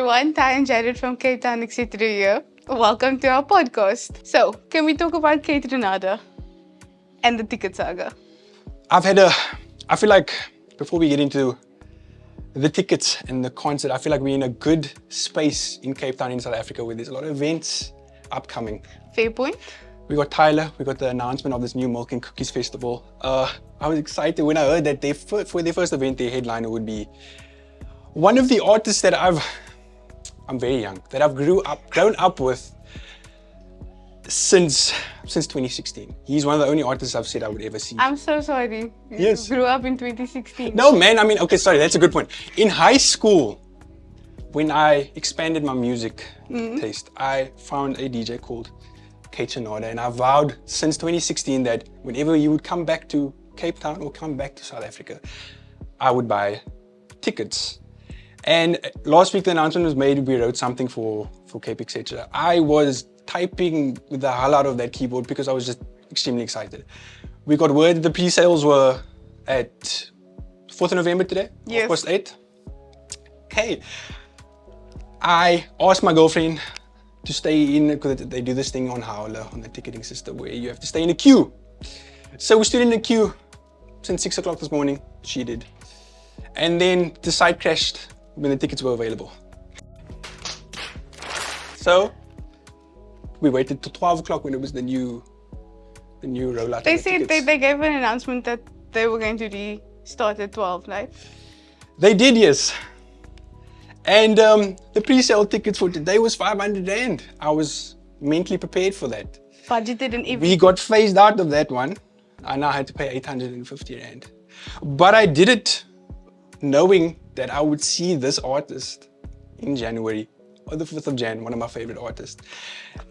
everyone. Ty and Jared from Cape Town, etc. here. Welcome to our podcast. So, can we talk about Kate Renata and the ticket saga? I feel like before we get into the tickets and the concert, I feel like we're in a good space in Cape Town in South Africa where there's a lot of events upcoming. Fair point. We got Tyler, we got the announcement of this new Milk and Cookies Festival. I was excited when I heard that for their first event, their headliner would be one of the artists that I'm very young, that I've grown up with since 2016. He's one of the only artists I've said I would ever see. I'm so sorry. Yes. You grew up in 2016. No, man, okay, sorry, that's a good point. In high school, when I expanded my music taste, I found a DJ called Kate Renata, and I vowed since 2016 that whenever you would come back to Cape Town or come back to South Africa, I would buy tickets. And last week the announcement was made, we wrote something for Cape, etc. I was typing with the hell out of that keyboard because I was just extremely excited. We got word that the pre-sales were at 4th of November today, yes. 8. Okay, I asked my girlfriend to stay in, because they do this thing on Howler, on the ticketing system, where you have to stay in a queue. So we stood in the queue since 6 o'clock this morning, she did. And then the site crashed when the tickets were available. So we waited till 12 o'clock when it was the new rollout. They said they gave an announcement that they were going to restart at 12, right? They did, yes. And the pre-sale tickets for today was 500 Rand. I was mentally prepared for that. Budgeted and everything. We got phased out of that one. I now had to pay 850 Rand. But I did it knowing that I would see this artist in January, or the 5th of Jan, one of my favorite artists.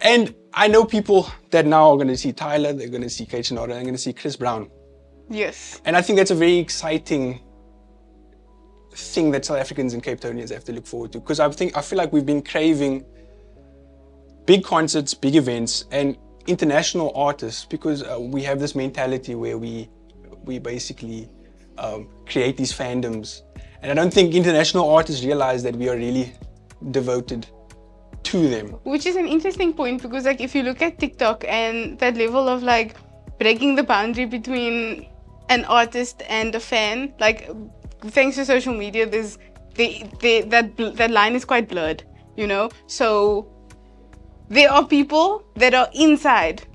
And I know people that now are going to see Tyler, they're going to see Kate Renata, they're going to see Chris Brown. Yes. And I think that's a very exciting thing that South Africans and Cape Townians have to look forward to, because I feel like we've been craving big concerts, big events, and international artists, because we have this mentality where we basically create these fandoms. And I don't think international artists realize that we are really devoted to them. Which is an interesting point, because like if you look at TikTok and that level of like breaking the boundary between an artist and a fan, like thanks to social media, there's that line is quite blurred, you know? So there are people that are inside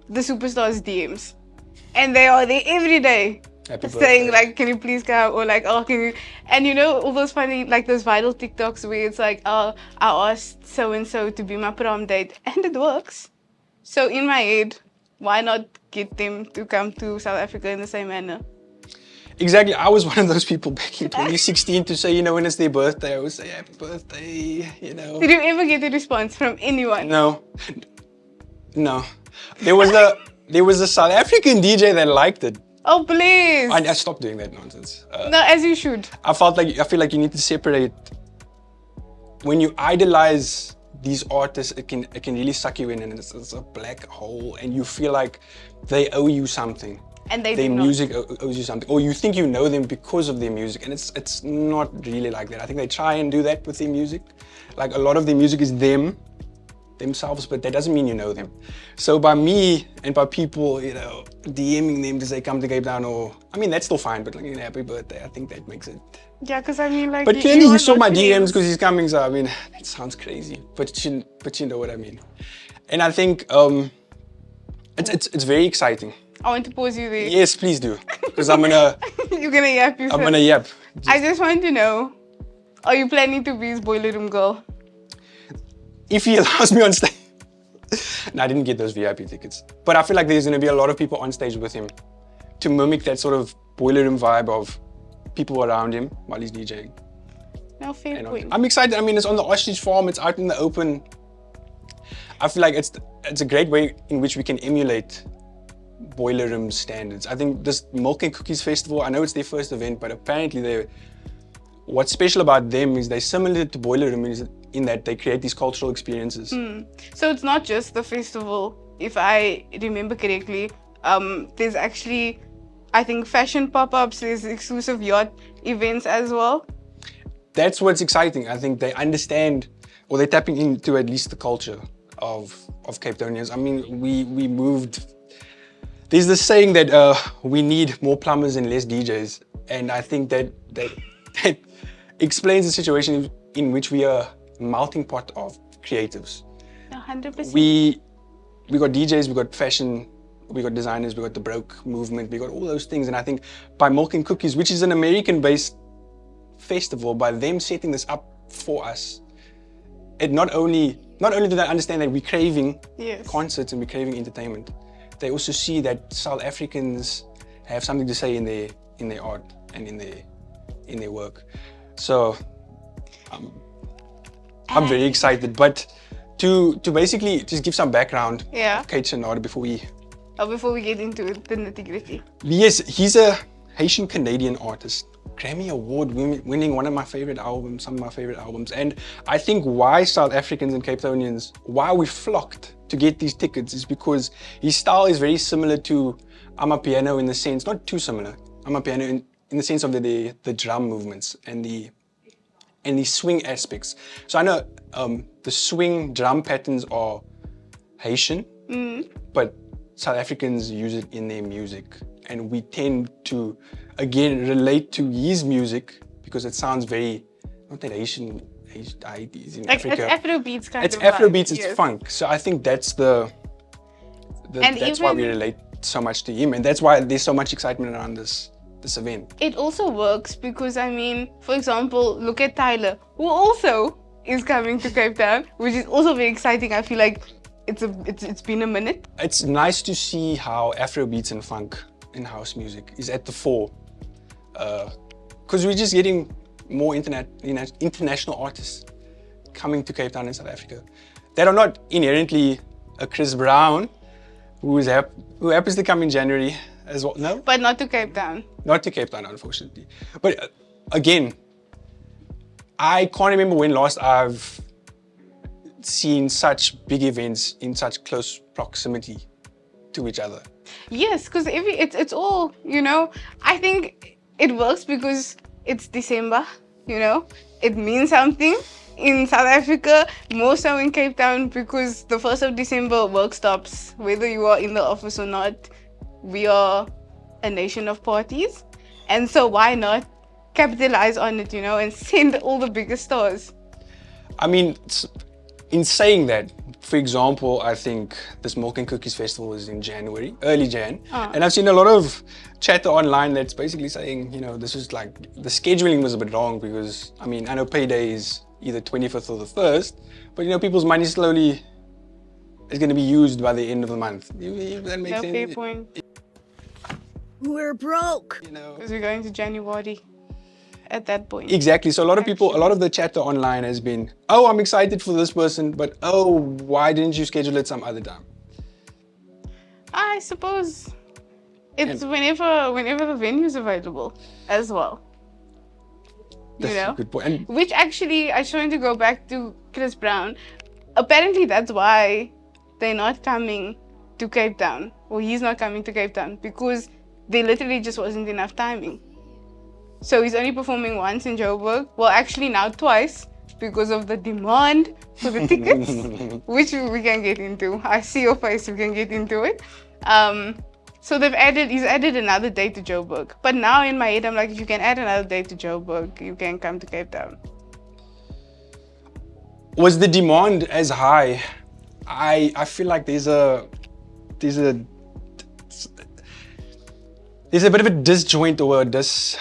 the superstars' DMs, and they are there every day saying like, can you please come, or like, oh, can you, and you know, all those funny, like those viral TikToks where it's like, oh, I asked so-and-so to be my prom date, and it works. So in my head, why not get them to come to South Africa in the same manner? Exactly. I was one of those people back in 2016 to say, you know, when it's their birthday, I would say happy birthday, you know. Did you ever get a response from anyone? No. There was a South African DJ that liked it. Oh, please. I stopped doing that nonsense. No, as you should. I feel like you need to separate. When you idolize these artists, it can really suck you in, and it's a black hole, and you feel like they owe you something. And their music owes you something, or you think you know them because of their music, and it's not really like that. I think they try and do that with their music. Like a lot of their music is themselves, but that doesn't mean you know them. So by me and by people, you know, DMing them to say come to Cape Town, or I mean that's still fine, but like happy birthday, I think that makes it. Yeah, because I mean like. But clearly you saw my DMs because he's coming, so I mean it sounds crazy, but you know what I mean. And I think it's very exciting. I want to pause you there. Yes, please do, because I'm gonna. You're gonna yap yourself. I'm gonna yap. I just want to know, are you planning to be his boiler room girl? If he allows me on stage. No, I didn't get those VIP tickets. But I feel like there's gonna be a lot of people on stage with him to mimic that sort of boiler room vibe of people around him while he's DJing. No, fair point. I'm excited. I mean, it's on the ostrich farm, it's out in the open. I feel like it's a great way in which we can emulate boiler room standards. I think this Milk and Cookies Festival, I know it's their first event, but apparently what's special about them is they're similar to boiler room in that they create these cultural experiences. So it's not just the festival, if I remember correctly. There's actually, I think, fashion pop-ups, there's exclusive yacht events as well. That's what's exciting. I think they understand or they're tapping into at least the culture of Cape Townians. I mean, we moved. There's this saying that we need more plumbers and less DJs, and I think that explains the situation in which we are a melting pot of creatives. 100%. We got DJs, we got fashion, we got designers, we got the broke movement, we got all those things. And I think by Milk and Cookies, which is an American-based festival, by them setting this up for us, it not only do they understand that we're craving concerts and we're craving entertainment, they also see that South Africans have something to say in their art and in their work. So I'm very excited. But to basically just give some background of Kate Sonata before we get into the nitty-gritty. Yes, he's a Haitian Canadian artist, Grammy Award winning, some of my favorite albums. And I think why South Africans and Cape Townians, why we flocked to get these tickets is because his style is very similar to Amapiano in the sense, not too similar, Amapiano in the sense of the drum movements and the swing aspects. So I know the swing drum patterns are Haitian, but South Africans use it in their music. And we tend to, again, relate to his music because it sounds very, not that Haitian in like Africa. It's Afrobeats kind it's of Afrobeats, vibe, it's funk. So I think that's that's why we relate so much to him. And that's why there's so much excitement around this event. It also works because, I mean, for example, look at Tyler, who also is coming to Cape Town, which is also very exciting. I feel like it's been a minute. It's nice to see how Afrobeats and funk and house music is at the fore. Because we're just getting more international artists coming to Cape Town in South Africa that are not inherently a Chris Brown, who happens to come in January as well. No? But not to Cape Town. Not to Cape Town, unfortunately. But again, I can't remember when last I've seen such big events in such close proximity to each other. Yes, because it's all, you know, I think it works because it's December, you know, it means something in South Africa, more so in Cape Town, because the 1st of December work stops, whether you are in the office or not. We are a nation of parties, and so why not capitalize on it, you know, and send all the biggest stars. I mean, in saying that, for example, I think this Milk and Cookies Festival is in January, early Jan. And I've seen a lot of chatter online that's basically saying, you know, this is like, the scheduling was a bit wrong because, I mean, I know payday is either 25th or the 1st, but you know, people's money slowly is going to be used by the end of the month. That makes sense. Fair point. We're broke. You know, because we're going to January at that point. Exactly. So a lot of the chatter online has been, oh, I'm excited for this person, but oh, why didn't you schedule it some other time? I suppose it's whenever the venue's available as well. That's you know? a good point. Which actually, I just wanted to go back to Chris Brown. Apparently that's why they're not coming to Cape Town, or he's not coming to Cape Town, because there literally just wasn't enough timing. So he's only performing once in Joburg. Well, actually now twice, because of the demand for the tickets, which we can get into. I see your face, we can get into it. So he's added another date to Joburg. But now in my head, I'm like, if you can add another date to Joburg, you can come to Cape Town. Was the demand as high? I feel like there's a bit of a disjoint or what's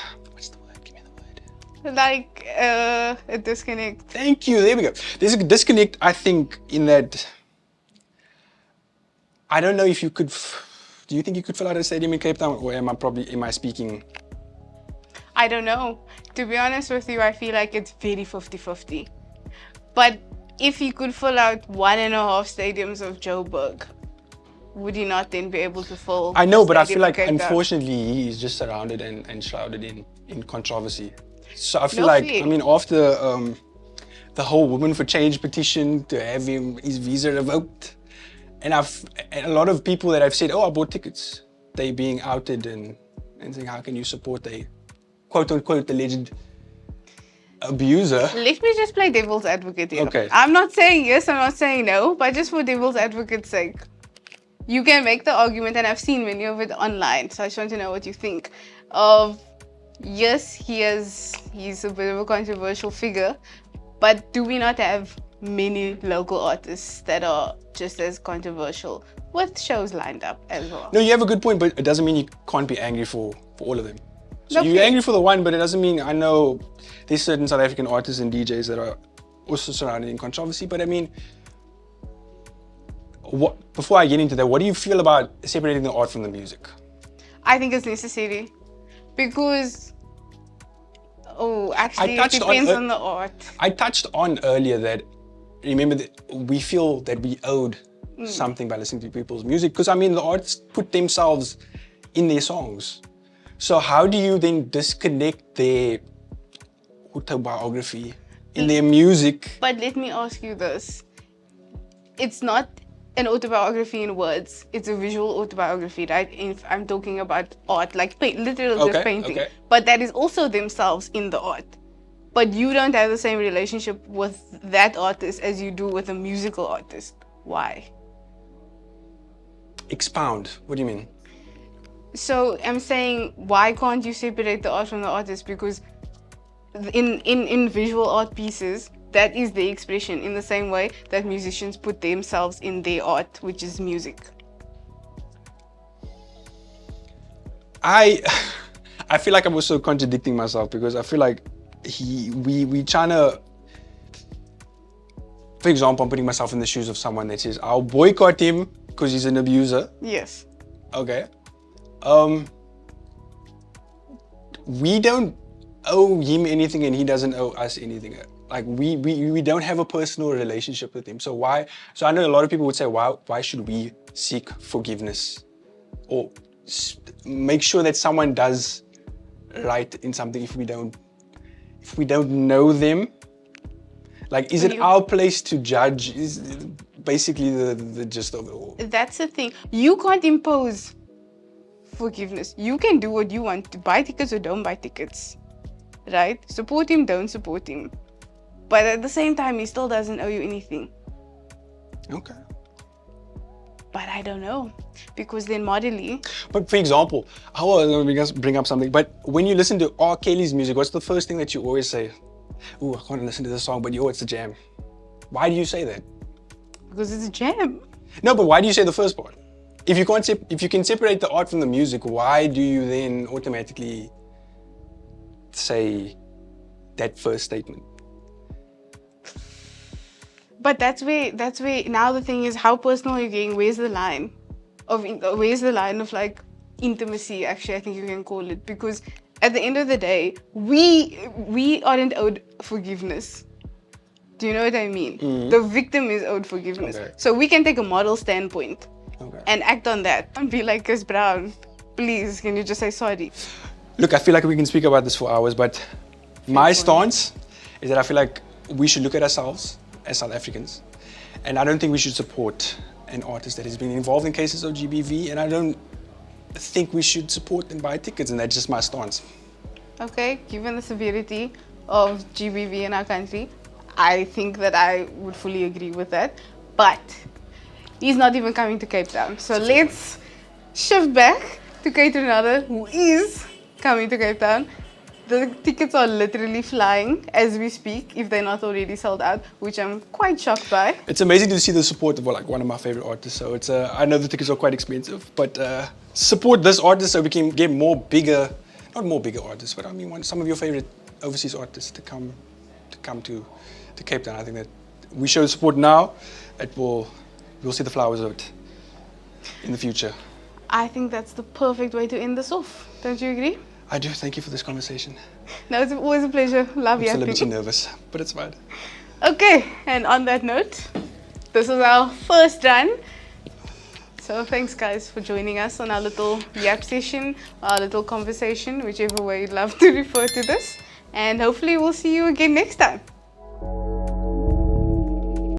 the word? Give me the word. Like a disconnect. Thank you. There we go. There's a disconnect, I think, in that. I don't know if you could. Do you think you could fill out a stadium in Cape Town, or am I speaking? I don't know. To be honest with you, I feel like it's very 50-50. But if he could fill out 1.5 stadiums of Joburg, would he not then be able to fill? I know, but I feel like unfortunately he is just surrounded and shrouded in controvery. So I feel like, I mean, after the whole Women for Change petition to have his visa revoked, and a lot of people that I've said, oh, I bought tickets, they being outed and saying, how can you support a quote unquote alleged abuser. Let me just play devil's advocate here. Okay. I'm not saying yes, I'm not saying no, but just for devil's advocate's sake. You can make the argument, and I've seen many of it online, so I just want to know what you think of, yes, he's a bit of a controversial figure, but do we not have many local artists that are just as controversial with shows lined up as well? No, you have a good point, but it doesn't mean you can't be angry for all of them. So Okay. you're angry for the one, but it doesn't mean, I know there's certain South African artists and DJs that are also surrounded in controversy, but I mean, before I get into that, what do you feel about separating the art from the music? I think it's necessary because, actually, it depends on the art. I touched on earlier that, remember, that we feel that we owed something by listening to people's music, because I mean, the artists put themselves in their songs. So how do you then disconnect their autobiography in their music? But let me ask you this. It's not an autobiography in words. It's a visual autobiography, right? If I'm talking about art, like literal just painting. Okay. But that is also themselves in the art. But you don't have the same relationship with that artist as you do with a musical artist. Why? Expound. What do you mean? So I'm saying, why can't you separate the art from the artist? Because in visual art pieces, that is the expression, in the same way that musicians put themselves in their art, which is music. I feel like I'm also contradicting myself, because I feel like we trying to, for example, I'm putting myself in the shoes of someone that says, I'll boycott him because he's an abuser. Yes. Okay. We don't owe him anything and he doesn't owe us anything. Like we don't have a personal relationship with him. So why? So I know a lot of people would say, why should we seek forgiveness or make sure that someone does right in something if we don't know them? Like, is it our place to judge? Is basically the gist of it all. That's the thing. You can't impose forgiveness. You can do what you want, to buy tickets or don't buy tickets, right? Support him, don't support him. But at the same time, he still doesn't owe you anything. Okay. But I don't know, because then modely. But for example, I want to bring up something, but when you listen to R. Kelly's music, what's the first thing that you always say? Ooh, I can't listen to this song, but it's a jam. Why do you say that? Because it's a jam. No, but why do you say the first part? If you can separate the art from the music, why do you then automatically say that first statement? But that's where now the thing is, how personal you're getting. Where's the line of like intimacy? Actually, I think you can call it, because at the end of the day, we aren't owed forgiveness. Do you know what I mean? The victim is owed forgiveness. Okay. So we can take a model standpoint and act on that and be like, Chris Brown, please, can you just say sorry? Look, I feel like we can speak about this for hours, but my stance is that I feel like we should look at ourselves as South Africans, and I don't think we should support an artist that has been involved in cases of GBV, and I don't think we should support and buy tickets, and that's just my stance. Okay, given the severity of GBV in our country, I think that I would fully agree with that, but he's not even coming to Cape Town. So let's shift back to Kate Renata, who is coming to Cape Town. The tickets are literally flying as we speak, if they're not already sold out, which I'm quite shocked by. It's amazing to see the support of like one of my favorite artists. So it's I know the tickets are quite expensive, but support this artist so we can get not more bigger artists, but I mean some of your favorite overseas artists to come to Cape Town. I think that we show support now. We'll see the flowers of it in the future. I think that's the perfect way to end this off. Don't you agree? I do. Thank you for this conversation. No, it's always a pleasure. Love you. I'm still a bit nervous, but it's fine. Okay, and on that note, this is our first run. So thanks guys for joining us on our little yap session, our little conversation, whichever way you'd love to refer to this. And hopefully we'll see you again next time.